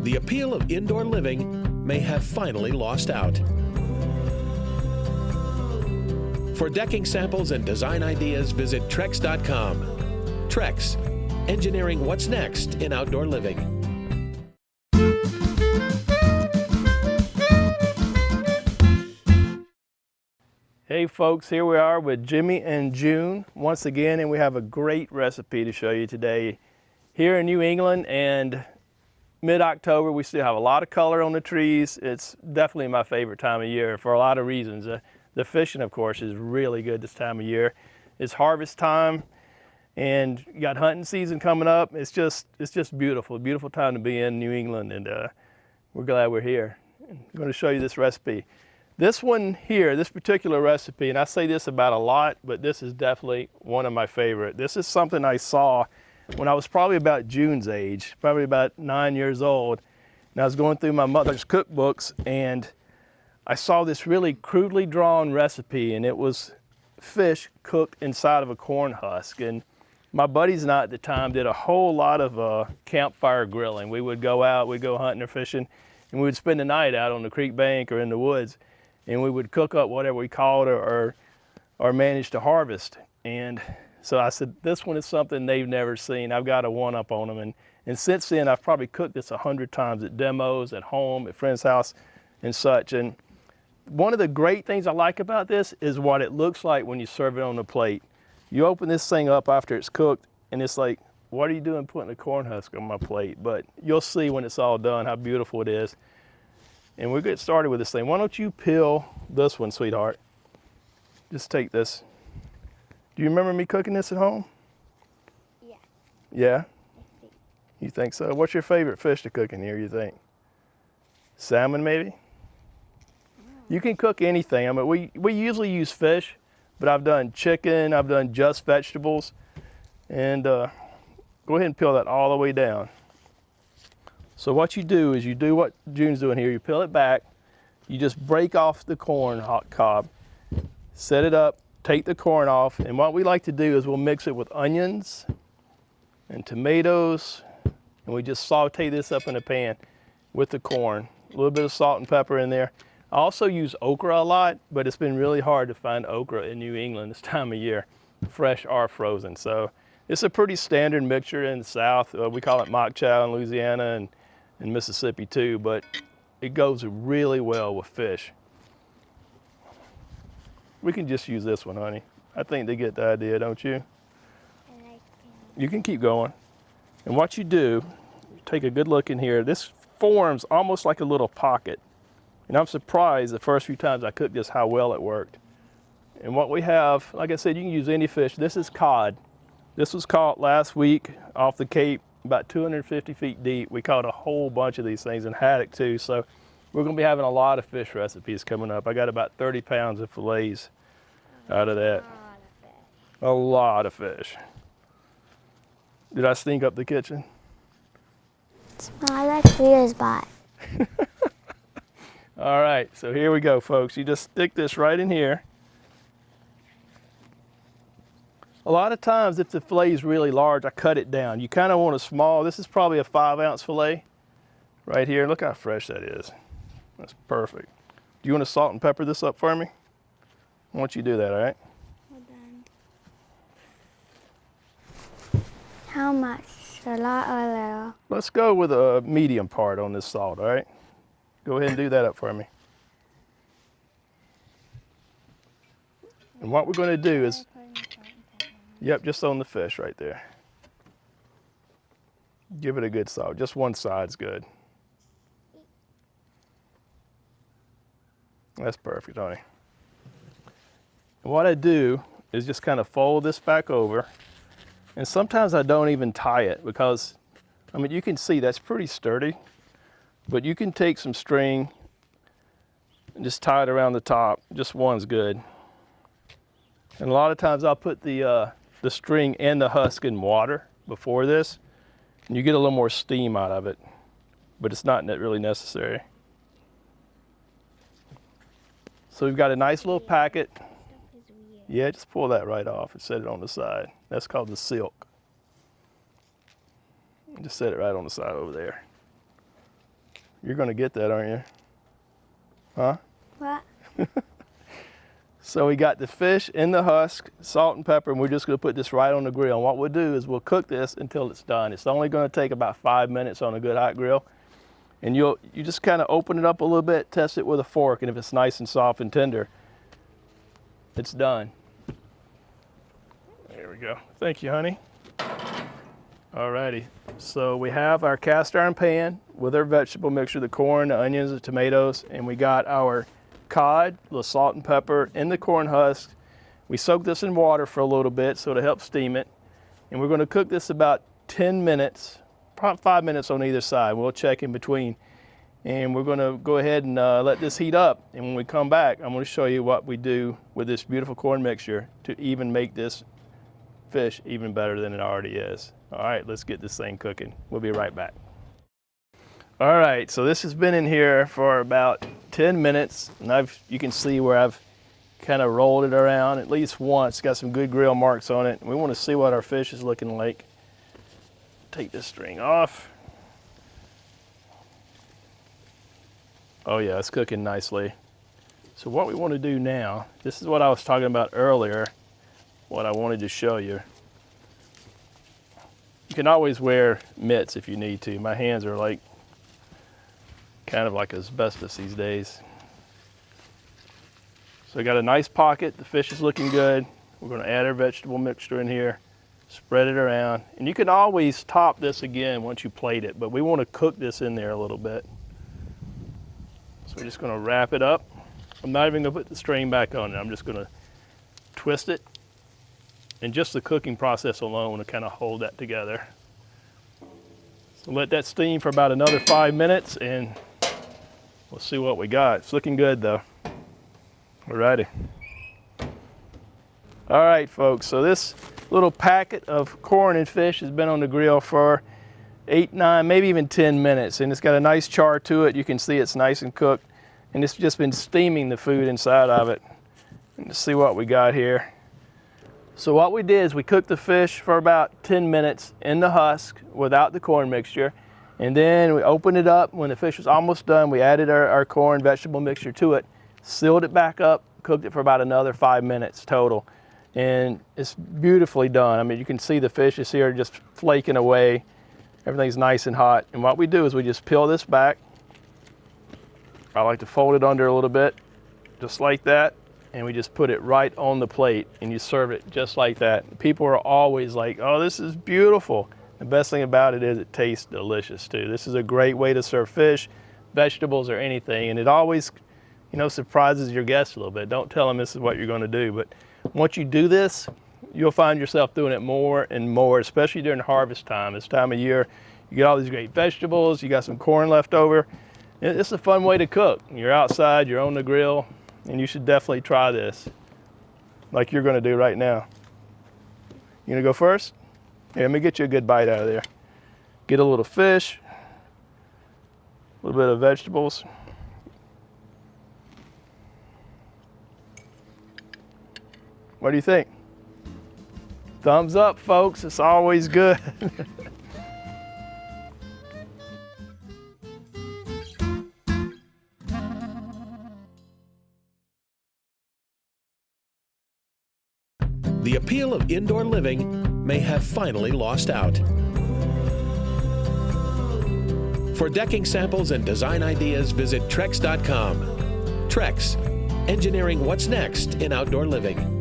the appeal of indoor living may have finally lost out. For decking samples and design ideas, visit Trex.com. Trex, engineering what's next in outdoor living. Hey folks, here we are with Jimmy and June once again, and we have a great recipe to show you today. Here in New England and mid-October, we still have a lot of color on the trees. It's definitely my favorite time of year for a lot of reasons. The fishing, of course, is really good this time of year. It's harvest time, and you got hunting season coming up. It's just beautiful, beautiful time to be in New England, and we're glad we're here. I'm going to show you this recipe. This one here, this particular recipe, and I say this about a lot, but this is definitely one of my favorite. This is something I saw when I was probably about June's age, probably about 9 years old. And I was going through my mother's cookbooks, and I saw this really crudely drawn recipe, and it was fish cooked inside of a corn husk. And my buddies and I at the time did a whole lot of campfire grilling. We would go out, we'd go hunting or fishing, and we would spend the night out on the creek bank or in the woods. And we would cook up whatever we caught or managed to harvest. And so I said, this one is something they've never seen. I've got a one-up on them. And since then, I've probably cooked this 100 times at demos, at home, at friends' house, and such. And one of the great things I like about this is what it looks like when you serve it on the plate. You open this thing up after it's cooked, and it's like, what are you doing putting a corn husk on my plate? But you'll see when it's all done how beautiful it is. And we'll get started with this thing. Why don't you peel this one, sweetheart? Just take this. Do you remember me cooking this at home? Yeah. Yeah? You think so? What's your favorite fish to cook in here, you think? Salmon, maybe? No. You can cook anything. I mean, we usually use fish, but I've done chicken, I've done just vegetables. And go ahead and peel that all the way down. So what you do is you do what June's doing here. You peel it back. You just break off the corn cob, set it up, take the corn off. And what we like to do is we'll mix it with onions and tomatoes. And we just saute this up in a pan with the corn. A little bit of salt and pepper in there. I also use okra a lot, but it's been really hard to find okra in New England this time of year, fresh or frozen. So it's a pretty standard mixture in the South. We call it mock chow in Louisiana and in Mississippi too, but it goes really well with fish. We can just use this one, honey. I think they get the idea, don't you? You can keep going. And what you do, take a good look in here. This forms almost like a little pocket. And I'm surprised the first few times I cooked this how well it worked. And what we have, like I said, you can use any fish. This is cod. This was caught last week off the Cape, about 250 feet deep. We caught a whole bunch of these things in haddock too. So we're gonna be having a lot of fish recipes coming up. I got about 30 pounds of fillets out of that. A lot of fish. Did I stink up the kitchen? Smell like Rita's butt. All right, so here we go, folks. You just stick this right in here. A lot of times, if the fillet is really large, I cut it down. You kind of want a small, this is probably a 5-ounce fillet right here. Look how fresh that is. That's perfect. Do you want to salt and pepper this up for me? I want you to do that, all right? Hold on. How much? A lot or a little? Let's go with a medium part on this salt, all right? Go ahead and do that up for me. And what we're going to do is, yep, just on the fish right there. Give it a good salt. Just one side's good. That's perfect, honey. And what I do is just kind of fold this back over. And sometimes I don't even tie it because, I mean, you can see that's pretty sturdy. But you can take some string and just tie it around the top. Just one's good. And a lot of times I'll put the string and the husk in water before this, and you get a little more steam out of it, but it's not really necessary. So we've got a nice little packet. Yeah, just pull that right off and set it on the side. That's called the silk. Just set it right on the side over there. You're gonna get that, aren't you? Huh? What? So we got the fish in the husk, salt and pepper, and we're just gonna put this right on the grill. And what we'll do is we'll cook this until it's done. It's only gonna take about 5 minutes on a good hot grill. And you just kind of open it up a little bit, test it with a fork, and if it's nice and soft and tender, it's done. There we go. Thank you, honey. Alrighty, so we have our cast iron pan with our vegetable mixture, the corn, the onions, the tomatoes, and we got our cod, the salt and pepper, and the corn husks. We soak this in water for a little bit so to help steam it. And we're gonna cook this about 10 minutes, probably 5 minutes on either side. We'll check in between. And we're gonna go ahead and let this heat up. And when we come back, I'm gonna show you what we do with this beautiful corn mixture to even make this fish even better than it already is. All right, let's get this thing cooking. We'll be right back. All right, so this has been in here for about 10 minutes, and you can see where I've kind of rolled it around at least once. Got some good grill marks on it. We want to see what our fish is looking like. Take this string off. Oh yeah, it's cooking nicely. So what we want to do now, this is what I was talking about earlier, what I wanted to show you. You can always wear mitts if you need to. My hands are like kind of like asbestos these days. So I got a nice pocket. The fish is looking good. We're going to add our vegetable mixture in here, spread it around, and you can always top this again once you plate it, but we want to cook this in there a little bit. So we're just going to wrap it up. I'm not even going to put the string back on it. I'm just going to twist it, and just the cooking process alone will kind of hold that together. So let that steam for about another 5 minutes, and we'll see what we got. It's looking good though. Alrighty. All right, folks, so this little packet of corn and fish has been on the grill for 8, 9, maybe even 10 minutes, and it's got a nice char to it. You can see it's nice and cooked, and it's just been steaming the food inside of it. And to see what we got here. So what we did is we cooked the fish for about 10 minutes in the husk without the corn mixture, and then we opened it up. When the fish was almost done, we added our corn vegetable mixture to it, sealed it back up, cooked it for about another 5 minutes total. And it's beautifully done. I mean, you can see the fish is here just flaking away. Everything's nice and hot. And what we do is we just peel this back. I like to fold it under a little bit, just like that. And we just put it right on the plate, and you serve it just like that. People are always like, oh, this is beautiful. The best thing about it is it tastes delicious too. This is a great way to serve fish, vegetables, or anything. And it always, surprises your guests a little bit. Don't tell them this is what you're gonna do, but once you do this, you'll find yourself doing it more and more, especially during harvest time. This time of year, you get all these great vegetables, you got some corn left over. It's a fun way to cook. You're outside, you're on the grill, and you should definitely try this like you're gonna do right now. You gonna go first? Here, let me get you a good bite out of there. Get a little fish, a little bit of vegetables. What do you think? Thumbs up, folks. It's always good. The appeal of indoor living may have finally lost out. For decking samples and design ideas, visit Trex.com. Trex, engineering what's next in outdoor living.